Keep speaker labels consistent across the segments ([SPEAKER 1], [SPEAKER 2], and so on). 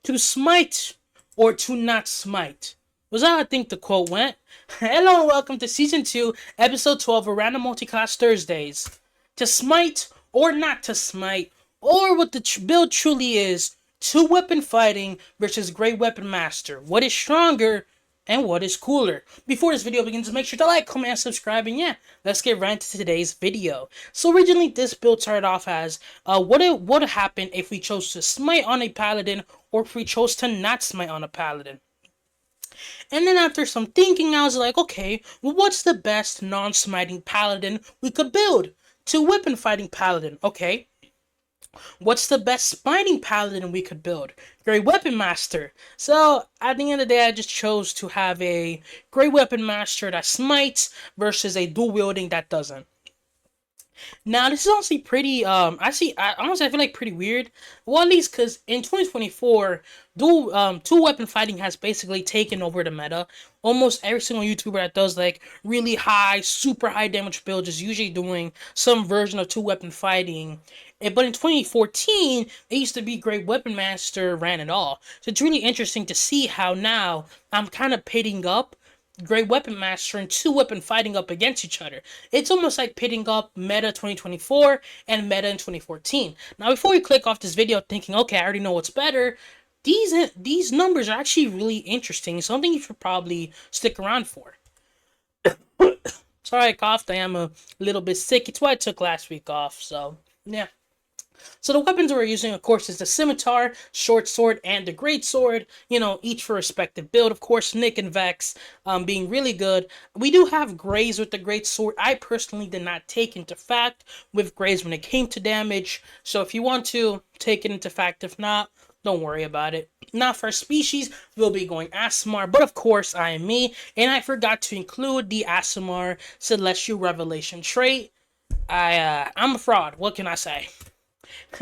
[SPEAKER 1] To smite or to not smite? Was that how I think the quote went? Hello and welcome to Season 2, Episode 12 of Random Multiclass Thursdays. To smite or not to smite, or what the build truly is, two weapon fighting versus Great Weapon Master. What is stronger and what is cooler? Before this video begins, make sure to like, comment, and subscribe, and yeah, let's get right into today's video. So originally, this build started off as, what would happen if we chose to smite on a Paladin, or if we chose to not smite on a Paladin. And then after some thinking, I was like, okay, well, what's the best non-smiting Paladin we could build? Two weapon fighting Paladin, okay. What's the best smiting Paladin we could build? Great Weapon Master. So, at the end of the day, I just chose to have a Great Weapon Master that smites versus a dual wielding that doesn't. Now, this is honestly pretty, honestly, I feel like pretty weird. Well, at least because in 2024, two weapon fighting has basically taken over the meta. Almost every single YouTuber that does, like, really high, super high damage builds is usually doing some version of two weapon fighting. But in 2014, it used to be Great Weapon Master ran it all. So it's really interesting to see how now I'm kind of pitting up Great Weapon Master and two weapon fighting up against each other. It's almost like pitting up meta 2024 and meta in 2014. Now, before we click off this video thinking, okay, I already know what's better, these numbers are actually really interesting. Something you should probably stick around for. Sorry, I coughed. I am a little bit sick. It's why I took last week off. So, yeah. So the weapons we're using, of course, is the scimitar, short sword, and the great sword. Each for respective build. Of course, Nick and Vex being really good. We do have Grays with the great sword. I personally did not take into fact with Grays when it came to damage. So if you want to, take it into fact. If not, don't worry about it. Now for species, we'll be going Aasimar, but of course I am me, and I forgot to include the Aasimar Celestial Revelation trait. I'm a fraud. What can I say?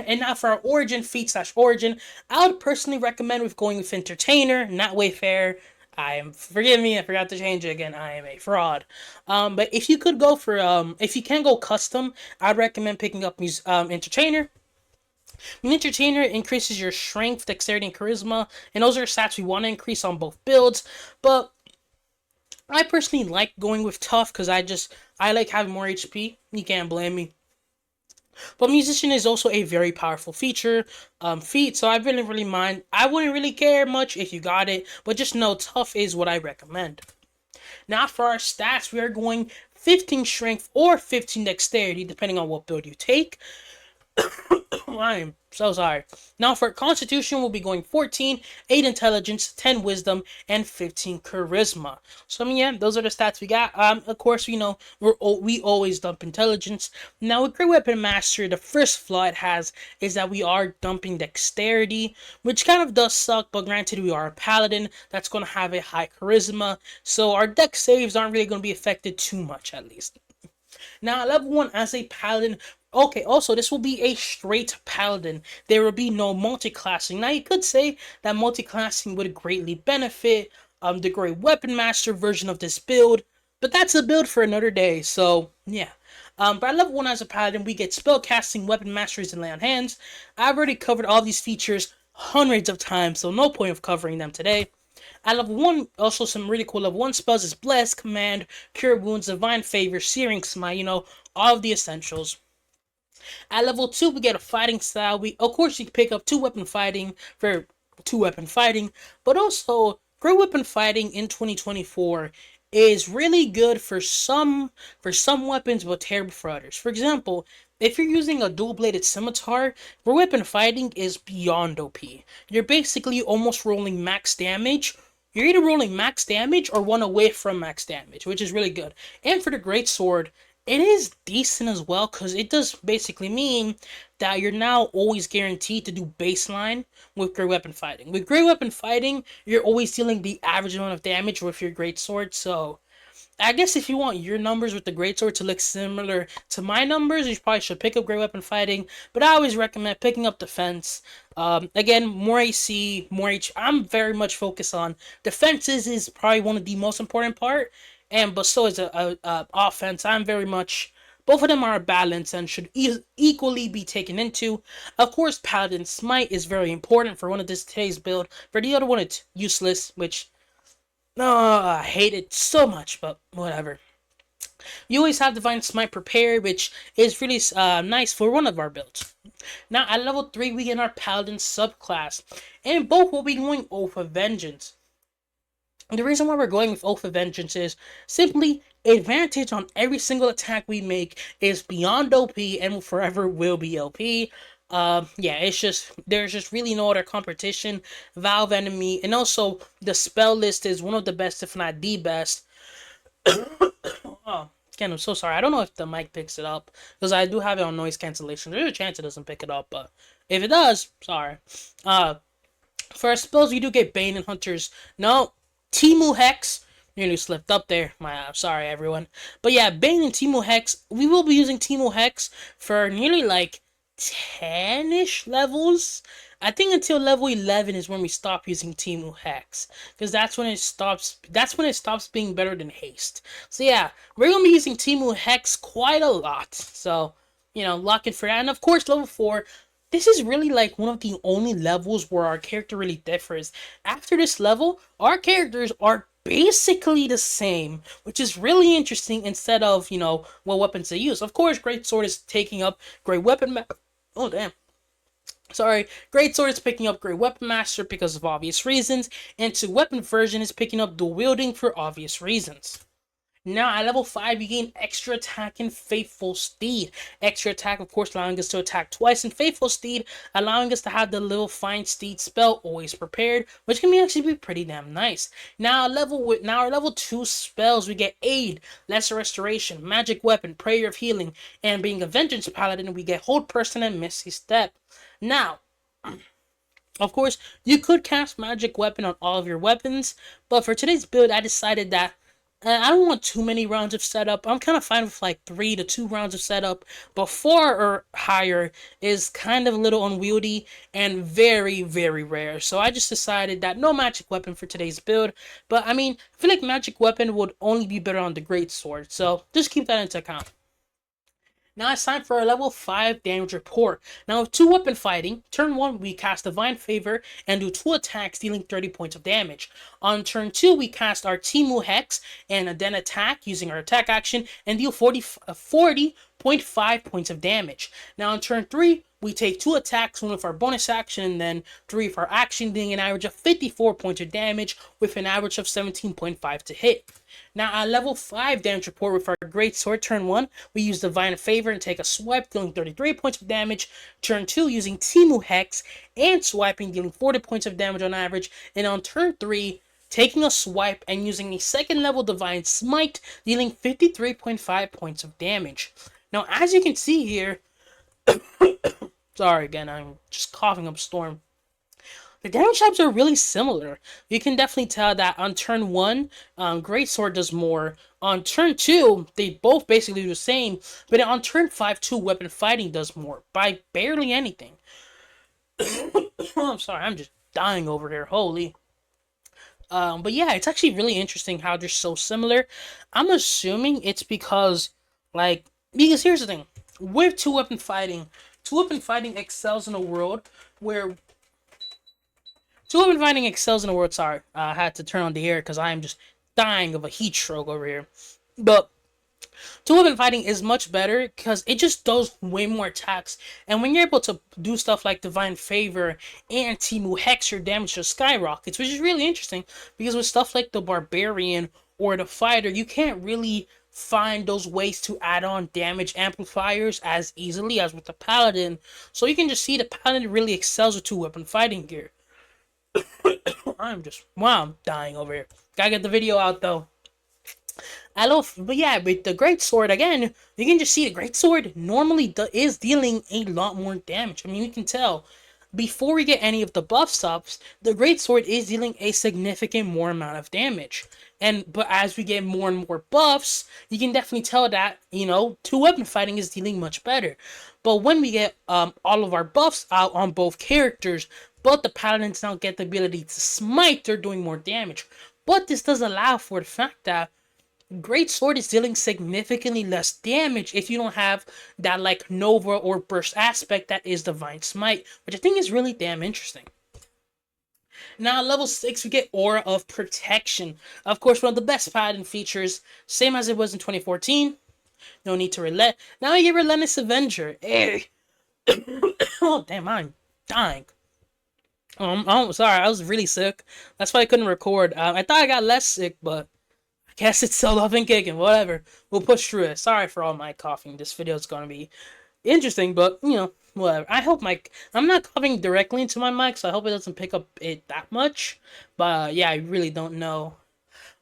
[SPEAKER 1] And now for our origin, feat/origin, I would personally recommend with going with Entertainer, not Wayfarer. Forgive me, I forgot to change it again. I am a fraud. But if you could go for, if you can go custom, I'd recommend picking up Entertainer. Entertainer increases your strength, dexterity, and charisma, and those are stats we want to increase on both builds. But I personally like going with tough because I like having more HP. You can't blame me. But musician is also a very powerful feat, so I wouldn't really mind. I wouldn't really care much if you got it, but just know tough is what I recommend. Now for our stats, we are going 15 strength or 15 dexterity, depending on what build you take. I'm so sorry. Now for Constitution, we'll be going 14, 8 Intelligence, 10 Wisdom, and 15 Charisma. So, yeah, those are the stats we got. Of course, we always dump Intelligence. Now, with Great Weapon Master, the first flaw it has is that we are dumping Dexterity, which kind of does suck, but granted, we are a Paladin that's going to have a high Charisma, so our Dex saves aren't really going to be affected too much, at least. Now, level 1 as a Paladin. Okay, also, this will be a straight Paladin. There will be no multiclassing. Now, you could say that multiclassing would greatly benefit the Great Weapon Master version of this build, but that's a build for another day, so, yeah. But at level 1 as a Paladin, we get spellcasting, weapon masteries, and lay on hands. I've already covered all these features hundreds of times, so no point of covering them today. At level 1, also some really cool level 1 spells is Bless, Command, Cure Wounds, Divine Favor, Searing Smite, all of the essentials. At level 2, we get a fighting style. Of course, you can pick up two weapon fighting for two weapon fighting, but also great weapon fighting in 2024 is really good for some weapons, but terrible for others. For example, if you're using a dual-bladed scimitar, great weapon fighting is beyond OP. You're basically almost rolling max damage. You're either rolling max damage or one away from max damage, which is really good. And for the great sword, it is decent as well, because it does basically mean that you're now always guaranteed to do baseline with Great Weapon Fighting. With Great Weapon Fighting, you're always dealing the average amount of damage with your Great Sword, so I guess if you want your numbers with the Great Sword to look similar to my numbers, you probably should pick up Great Weapon Fighting, but I always recommend picking up Defense. Again, more AC, more H. I'm very much focused on defenses is probably one of the most important part, but so is a offense. I'm very much Both of them are balanced and should equally be taken into. Of course, Paladin Smite is very important for one of this today's build. For the other one, it's useless, which I hate it so much, but whatever. You always have Divine Smite prepared, which is really nice for one of our builds. Now, at level 3, we get our Paladin subclass, and both will be going Oath of Vengeance. And the reason why we're going with Oath of Vengeance is simply advantage on every single attack we make is beyond OP and forever will be OP. Yeah, it's just, there's just really no other competition. Valve enemy, and also the spell list is one of the best, if not the best. Oh, again, I'm so sorry. I don't know if the mic picks it up, because I do have it on noise cancellation. There's a chance it doesn't pick it up, but if it does, sorry. For our spells, we do get Bane and Hunters. No, Timu Hex. Nearly slipped up there. Sorry, everyone. But yeah, Bane and Timu Hex. We will be using Timu Hex for nearly like 10-ish levels. I think until level 11 is when we stop using Timu Hex, because that's when it stops being better than Haste. So yeah, we're gonna be using Timu Hex quite a lot. So, lock in for that. And of course, level 4. This is really like one of the only levels where our character really differs. After this level, our characters are basically the same, which is really interesting instead of, what weapons they use. Of course, Great Sword is taking up Great Weapon Oh, damn. Sorry, Great Sword is picking up Great Weapon Master because of obvious reasons, and 2 Weapon Version is picking up Dual Wielding for obvious reasons. Now, at level 5, you gain Extra Attack and Faithful Steed. Extra Attack, of course, allowing us to attack twice, and Faithful Steed, allowing us to have the little Find Steed spell always prepared, which can actually be pretty damn nice. Now, our level 2 spells, we get Aid, Lesser Restoration, Magic Weapon, Prayer of Healing, and being a Vengeance Paladin, we get Hold Person and Misty Step. Now, of course, you could cast Magic Weapon on all of your weapons, but for today's build, I decided that I don't want too many rounds of setup. I'm kind of fine with like 3 to 2 rounds of setup, but 4 or higher is kind of a little unwieldy and very, very rare. So I just decided that no Magic Weapon for today's build, but I feel like Magic Weapon would only be better on the Great Sword, so just keep that into account. Now it's time for our level 5 damage report. Now with 2 weapon fighting, turn 1 we cast Divine Favor and do 2 attacks dealing 30 points of damage. On turn 2 we cast our Timu Hex and then attack using our attack action and deal 40.5 points of damage. Now on turn 3 we take 2 attacks, 1 with our bonus action and then 3 with our action, dealing an average of 54 points of damage with an average of 17.5 to hit. Now at level 5 damage report with our Great Sword, turn 1, we use Divine Favor and take a swipe, dealing 33 points of damage. Turn 2, using Timu Hex and swiping, dealing 40 points of damage on average. And on turn 3, taking a swipe and using a 2nd level Divine Smite, dealing 53.5 points of damage. Now as you can see here, sorry again, I'm just coughing up a storm. The damage types are really similar. You can definitely tell that on turn 1, Great Sword does more. On turn 2, they both basically do the same. But on turn 5, 2 weapon fighting does more by barely anything. I'm sorry, I'm just dying over here. Holy. But yeah, it's actually really interesting how they're so similar. I'm assuming it's because here's the thing. With 2 weapon fighting excels in a world where... sorry. I had to turn on the air because I am just dying of a heat stroke over here. But 2 weapon fighting is much better because it just does way more attacks. And when you're able to do stuff like Divine Favor and Timu Hex, your damage just skyrockets, which is really interesting because with stuff like the Barbarian or the Fighter, you can't really find those ways to add on damage amplifiers as easily as with the Paladin. So you can just see the Paladin really excels with 2 weapon fighting gear. I'm dying over here. Gotta get the video out though. But yeah, with the Great Sword, again, you can just see the Great Sword normally is dealing a lot more damage. You can tell. Before we get any of the buff stops, the Great Sword is dealing a significant more amount of damage. But as we get more and more buffs, you can definitely tell that, 2 weapon fighting is dealing much better. But when we get all of our buffs out on both characters, but the Paladins now get the ability to smite, they're doing more damage. But this does allow for the fact that Great Sword is dealing significantly less damage if you don't have that like Nova or Burst aspect that is Divine Smite, which I think is really damn interesting. Now, level 6, we get Aura of Protection. Of course, one of the best Paladin features, same as it was in 2014. No need to relent. Now we get Relentless Avenger. Hey. Oh, damn, I'm dying. I'm sorry, I was really sick. That's why I couldn't record. I thought I got less sick, but I guess it's still up and kicking. Whatever. We'll push through it. Sorry for all my coughing. This video is going to be interesting, but, whatever. I hope I'm not coughing directly into my mic, so I hope it doesn't pick up it that much. But, yeah, I really don't know.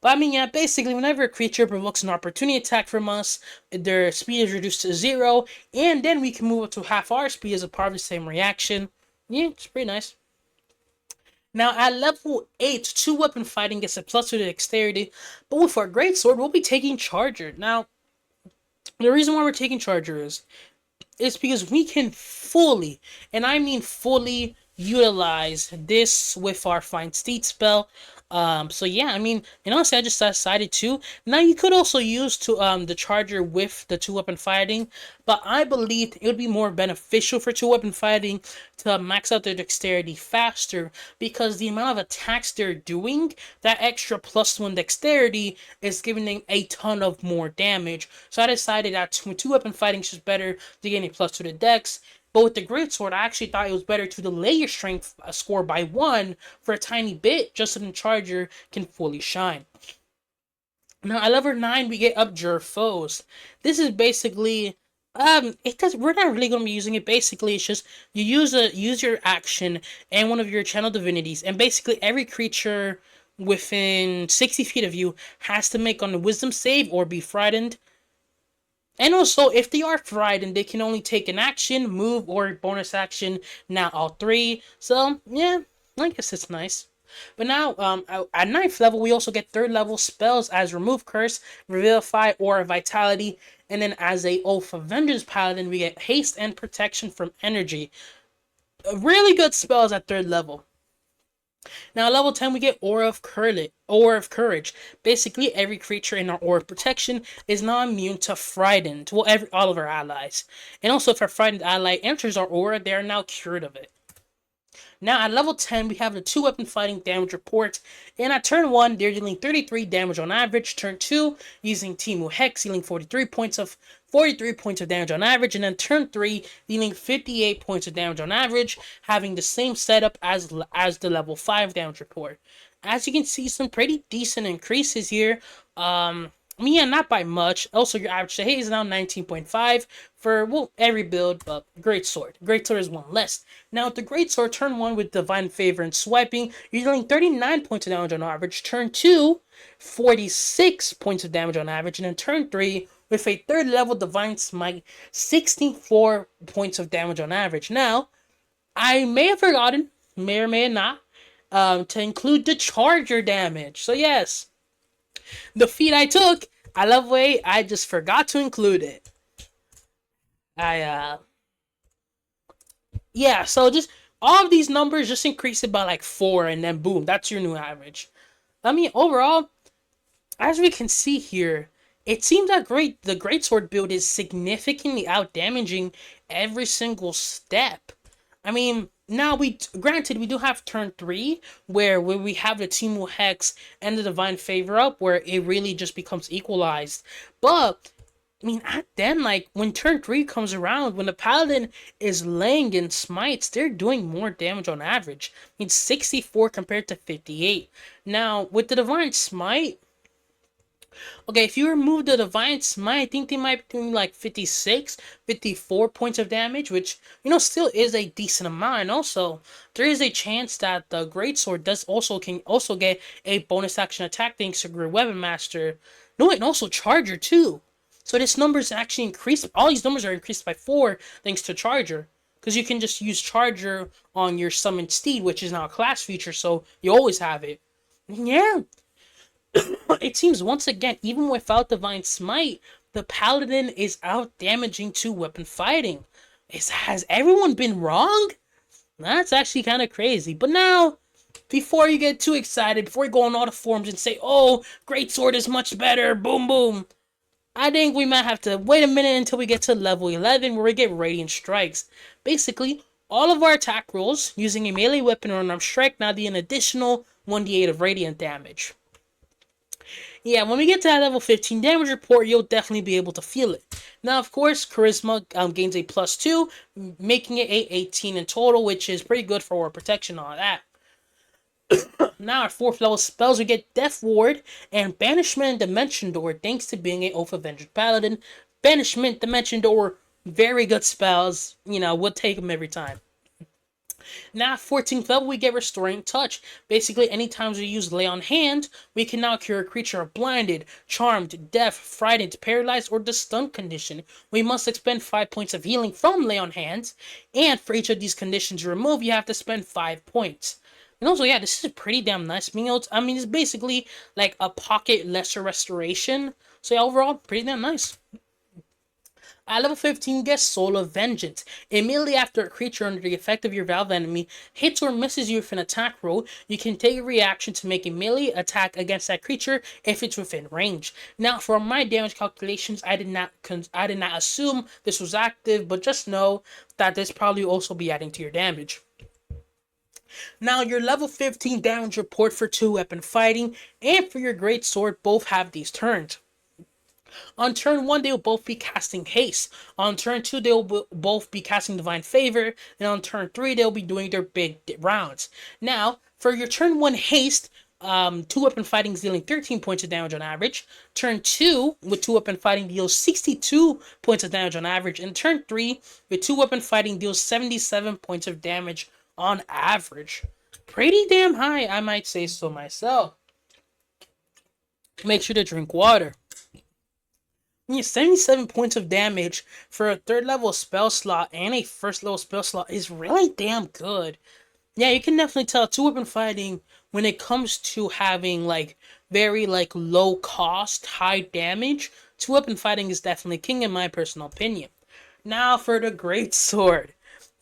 [SPEAKER 1] But, I mean, yeah, basically, whenever a creature provokes an opportunity attack from us, their speed is reduced to 0, and then we can move up to half our speed as a part of the same reaction. Yeah, it's pretty nice. Now, at level 8, 2-weapon fighting gets a +2 to dexterity, but with our greatsword, we'll be taking Charger. Now, the reason why we're taking Charger is because we can fully, and I mean fully, utilize this with our Find Steed spell. So yeah, I mean, and honestly, I just decided to. Now you could also use the Charger with the 2-weapon fighting, but I believe it would be more beneficial for 2-weapon fighting to max out their dexterity faster, because the amount of attacks they're doing, that extra +1 dexterity is giving them a ton of more damage. So I decided that 2-weapon fighting is just better to get a +2 to dex. But with the greatsword, I actually thought it was better to delay your strength score by 1 for a tiny bit, just so the Charger can fully shine. Now at level 9, we get Abjure Foes. This is basically we're not really gonna be using it. Basically, it's just you use your action and one of your channel divinities, and basically every creature within 60 feet of you has to make on a wisdom save or be frightened. And also, if they are frightened, they can only take an action, move, or bonus action, not all 3. So, yeah, I guess it's nice. But now, at 9th level, we also get 3rd level spells as Remove Curse, Revivify, or Vitality. And then as a Oath of Vengeance Paladin, we get Haste and Protection from Energy. Really good spells at 3rd level. Now, at level 10, we get Aura of Courage. Basically, every creature in our Aura of Protection is now immune to Frightened. Well, all of our allies. And also, if our Frightened ally enters our Aura, they are now cured of it. Now, at level 10, we have the 2-weapon fighting damage report. And at turn 1, they're dealing 33 damage on average. Turn 2, using Timu Hex, dealing 43 points of damage on average. And then turn 3, dealing 58 points of damage on average, having the same setup as the level 5 damage report. As you can see, some pretty decent increases here. I mean, yeah, not by much. Also, your average to hit is now 19.5 for, well, every build, but Greatsword. Greatsword is 1 less. Now, with the Greatsword, turn 1 with Divine Favor and Swiping, you're dealing 39 points of damage on average. Turn 2, 46 points of damage on average. And then turn 3, with a 3rd level Divine Smite, 64 points of damage on average. Now, I may have forgotten, may or may not, to include the Charger damage. So, yes. The feat I took, I love way, I just forgot to include it. Yeah, so just all of these numbers just increase it by like 4, and then boom, that's your new average. I mean, overall, as we can see here, it seems that the Greatsword build is significantly out-damaging every single step. I mean, now granted, we do have turn 3, where we have the Timu Hex and the Divine Favor up, where it really just becomes equalized. But, I mean, then, like, when turn 3 comes around, when the Paladin is laying in smites, they're doing more damage on average. I mean, 64 compared to 58. Now, with the Divine Smite, okay, if you remove the Divine Smite, I think they might be doing like 56, 54 points of damage, which, still is a decent amount. And also, there is a chance that the Greatsword can also get a bonus action attack thanks to Great Weapon Master. No, and also Charger too. So this number is actually increased. All these numbers are increased by 4 thanks to Charger. Because you can just use Charger on your Summoned Steed, which is now a class feature, so you always have it. Yeah. It seems once again, even without Divine Smite, the Paladin is out damaging 2-weapon fighting. Has everyone been wrong? That's actually kind of crazy. But now, before you get too excited, before you go on all the forums and say, oh, greatsword is much better, boom boom, I think we might have to wait a minute until we get to level 11 where we get Radiant Strikes. Basically, all of our attack rolls using a melee weapon or an unarmed strike now do an additional 1d8 of radiant damage. Yeah, when we get to that level 15 damage report, you'll definitely be able to feel it. Now, of course, Charisma gains a +2, making it a 18 in total, which is pretty good for our protection and all that. Now, our 4th level spells, we get Death Ward and Banishment and Dimension Door, thanks to being a Oath of Vengeance Paladin. Banishment, Dimension Door, very good spells. You know, we'll take them every time. Now, 14th level, we get Restoring Touch. Basically, anytime we use Lay on Hand, we can now cure a creature of blinded, charmed, deaf, frightened, paralyzed, or the stun condition. We must expend 5 points of healing from Lay on Hand, and for each of these conditions you remove, you have to spend 5 points. And also, yeah, this is pretty damn nice. I mean, it's basically like a pocket lesser restoration. So yeah, overall, pretty damn nice. At level 15, get Soul of Vengeance. Immediately after a creature under the effect of your Valve enemy hits or misses you with an attack roll, you can take a reaction to make a melee attack against that creature if it's within range. Now, for my damage calculations, I did not assume this was active, but just know that this probably also be adding to your damage. Now, your level 15 damage report for 2-weapon fighting and for your great sword both have these turns. On turn 1, they will both be casting Haste. On turn 2, they will both be casting Divine Favor. And on turn 3, they'll be doing their big rounds. Now, for your turn 1 Haste, 2-weapon fighting is dealing 13 points of damage on average. Turn 2, with 2-weapon fighting, deals 62 points of damage on average. And turn 3, with 2-weapon fighting, deals 77 points of damage on average. Pretty damn high, I might say so myself. Make sure to drink water. 77 points of damage for a 3rd level spell slot and a 1st level spell slot is really damn good. Yeah, you can definitely tell 2-weapon fighting when it comes to having like very like low cost, high damage. 2-weapon fighting is definitely king in my personal opinion. Now for the great sword.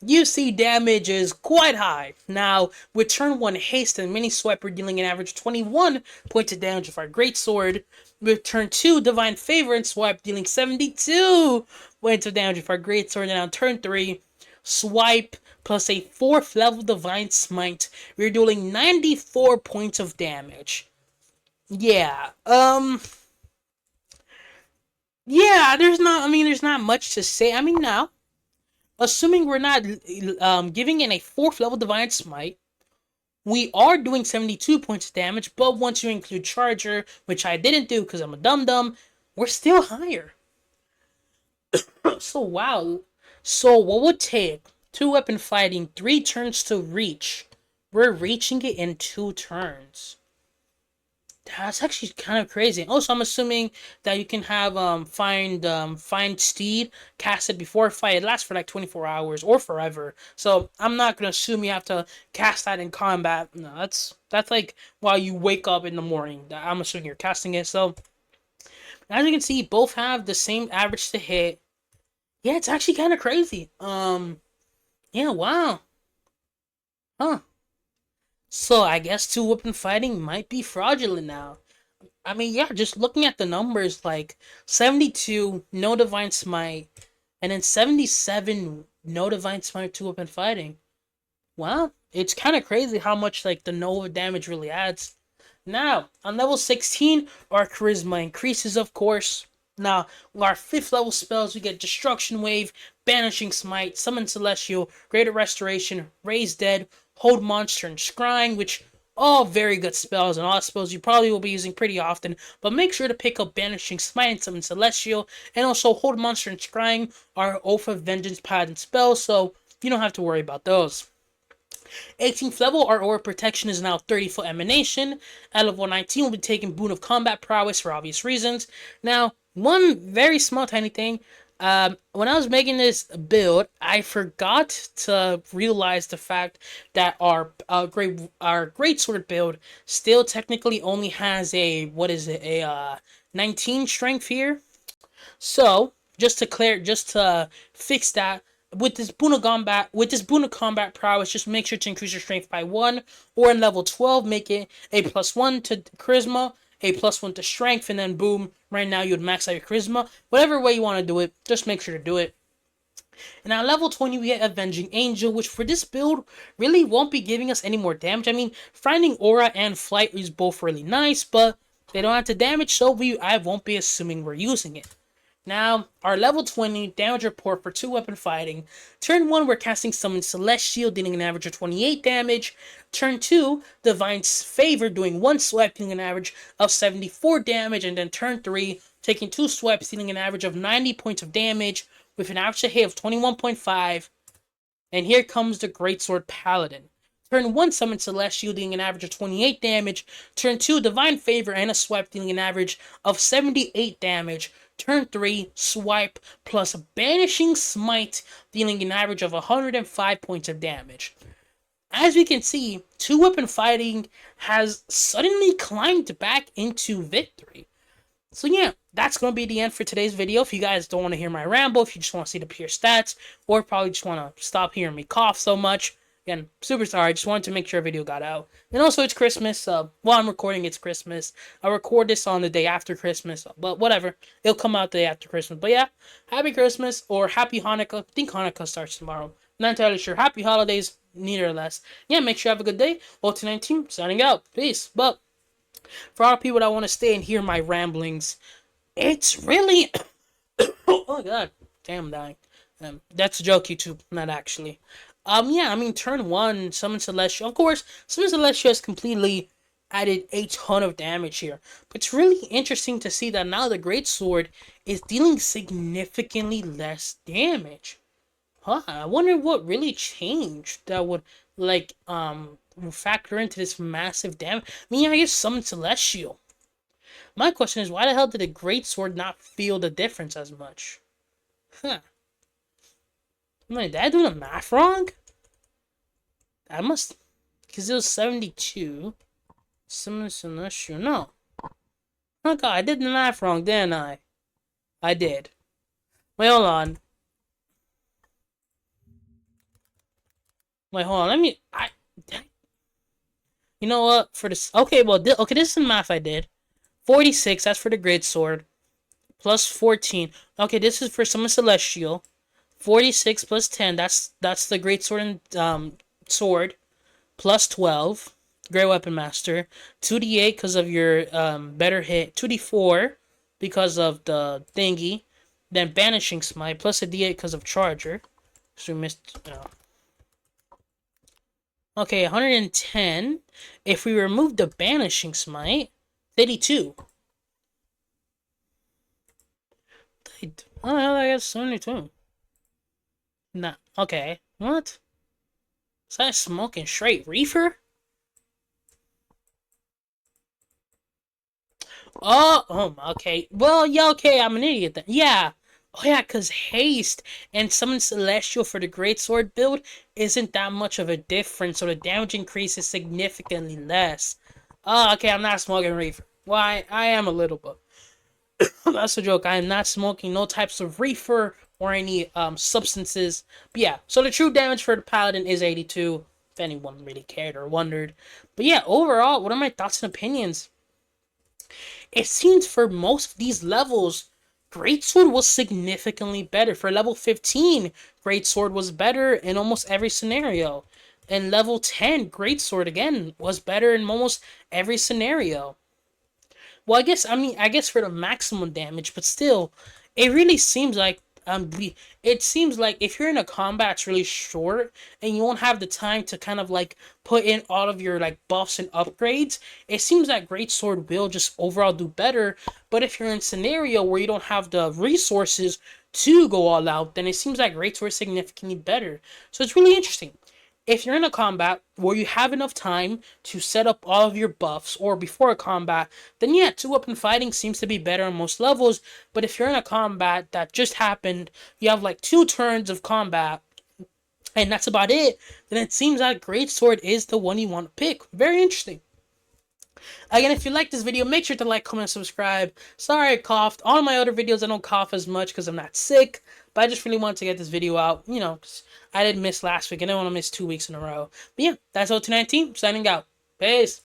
[SPEAKER 1] UC damage is quite high. Now, with turn 1 Haste and Mini Swiper dealing an average 21 points of damage with our Greatsword. With turn 2 Divine Favor and Swipe dealing 72 points of damage with our Greatsword. And on turn 3, Swipe plus a 4th level Divine Smite. We're dealing 94 points of damage. Yeah, yeah, there's not much to say. I mean, now, assuming we're not giving in a 4th level Divine Smite, we are doing 72 points of damage, but once you include Charger, which I didn't do because I'm a dum-dum, we're still higher. So, wow. So, what would take 2-weapon fighting 3 turns to reach? We're reaching it in 2 turns. That's actually kind of crazy. Also, I'm assuming that you can have find steed casted before a fight. It lasts for like 24 hours or forever. So I'm not gonna assume you have to cast that in combat. No, that's like while you wake up in the morning. I'm assuming you're casting it. So as you can see, both have the same average to hit. Yeah, it's actually kind of crazy. Yeah, wow. Huh. So I guess 2-weapon fighting might be fraudulent now. I mean, yeah, just looking at the numbers, like 72 no Divine Smite, and then 77 no Divine Smite 2-weapon fighting. Wow, it's kind of crazy how much like the no damage really adds. Now on level 16, our charisma increases, of course. Now, our 5th level spells, we get Destruction Wave, Banishing Smite, Summon Celestial, Greater Restoration, Raise Dead, Hold Monster, and Scrying, which all very good spells, and all spells you probably will be using pretty often, but make sure to pick up Banishing Smite and Summon Celestial, and also Hold Monster and Scrying are Oath of Vengeance Paladin spells, so you don't have to worry about those. 18th level, our Aura Protection is now 30-foot Emanation. At level 19, we'll be taking Boon of Combat Prowess for obvious reasons. Now, one very small tiny thing. When I was making this build, I forgot to realize the fact that our great sword build still technically only has a 19 strength here. So just to fix that, Boon of Combat prowess, just make sure to increase your strength by 1, or in level 12, make it a +1 to charisma, a +1 to strength, and then boom, right now you would max out your charisma. Whatever way you want to do it, just make sure to do it. And at level 20, we get Avenging Angel, which for this build really won't be giving us any more damage. I mean, finding Aura and Flight is both really nice, but they don't have to damage, so I won't be assuming we're using it. Now, our level 20 damage report for 2 weapon fighting. Turn 1, we're casting Summon Celestial, dealing an average of 28 damage. Turn 2, Divine Favor, doing 1 swipe, dealing an average of 74 damage. And then turn 3, taking 2 swipes, dealing an average of 90 points of damage, with an average hit of 21.5. And here comes the Greatsword Paladin. Turn 1, Summon Celestial, dealing an average of 28 damage. Turn 2, Divine Favor and a swipe, dealing an average of 78 damage. Turn 3, swipe plus Banishing Smite, dealing an average of 105 points of damage. As we can see, 2-weapon fighting has suddenly climbed back into victory. So yeah, that's going to be the end for today's video. If you guys don't want to hear my ramble, if you just want to see the pure stats, or probably just want to stop hearing me cough so much, again, super sorry, I just wanted to make sure a video got out. And also, it's Christmas, while I'm recording, it's Christmas. I record this on the day after Christmas, but whatever, it'll come out the day after Christmas. But yeah, happy Christmas, or happy Hanukkah. I think Hanukkah starts tomorrow. Not entirely sure. Happy holidays, neither or less. Yeah, make sure you have a good day. Ulti19, signing out. Peace. But for all people that want to stay and hear my ramblings, it's really... oh my god. Damn, I'm dying. That's a joke, YouTube. Not actually. Yeah, I mean, turn 1, Summon Celestial. Of course, Summon Celestial has completely added a ton of damage here. But it's really interesting to see that now the Greatsword is dealing significantly less damage. Huh, I wonder what really changed that would, like, factor into this massive damage. I mean, I guess Summon Celestial. My question is, why the hell did the Greatsword not feel the difference as much? Huh. Am I doing the math wrong? I must... Because it was 72. Summon Celestial. No. Oh god, I did the math wrong, didn't I? I did. Wait, hold on. Wait, hold on. Let me... You know what? For this... Okay, well, this is the math I did. 46, that's for the Greatsword. Plus 14. Okay, this is for Summon Celestial. 46 plus 10, that's the Greatsword and sword. Plus 12. Great Weapon Master. 2d8 because of your better hit. 2d4 because of the thingy. Then Banishing Smite. Plus a d8 because of Charger. So we missed... Okay, 110. If we remove the Banishing Smite, 32. Oh, I guess 72. Nah, okay. What? Is that smoking straight reefer? Oh, okay. Well, yeah, okay, I'm an idiot then. Yeah. Oh, yeah, because Haste and Summon Celestial for the Greatsword build isn't that much of a difference, so the damage increase is significantly less. Oh, okay, I'm not smoking reefer. Well, I am a little, but that's a joke. I am not smoking no types of reefer or any substances. But yeah, so the true damage for the Paladin is 82, if anyone really cared or wondered. But yeah, overall, what are my thoughts and opinions? It seems for most of these levels, Greatsword was significantly better. For level 15, Greatsword was better in almost every scenario. And level 10, Greatsword, again, was better in almost every scenario. Well, I guess for the maximum damage, but still, it really seems like it seems like if you're in a combat that's really short and you won't have the time to kind of like put in all of your like buffs and upgrades, it seems like Greatsword will just overall do better. But if you're in a scenario where you don't have the resources to go all out, then it seems like Greatsword is significantly better. So it's really interesting. If you're in a combat where you have enough time to set up all of your buffs, or before a combat, then yeah, 2-weapon fighting seems to be better on most levels. But if you're in a combat that just happened, you have like 2 turns of combat, and that's about it, then it seems like Greatsword is the one you want to pick. Very interesting. Again, if you like this video, make sure to like, comment, and subscribe. Sorry I coughed. All my other videos I don't cough as much because I'm not sick. But I just really wanted to get this video out, 'cause I didn't miss last week. I didn't want to miss 2 weeks in a row. But yeah, that's OT19 signing out. Peace.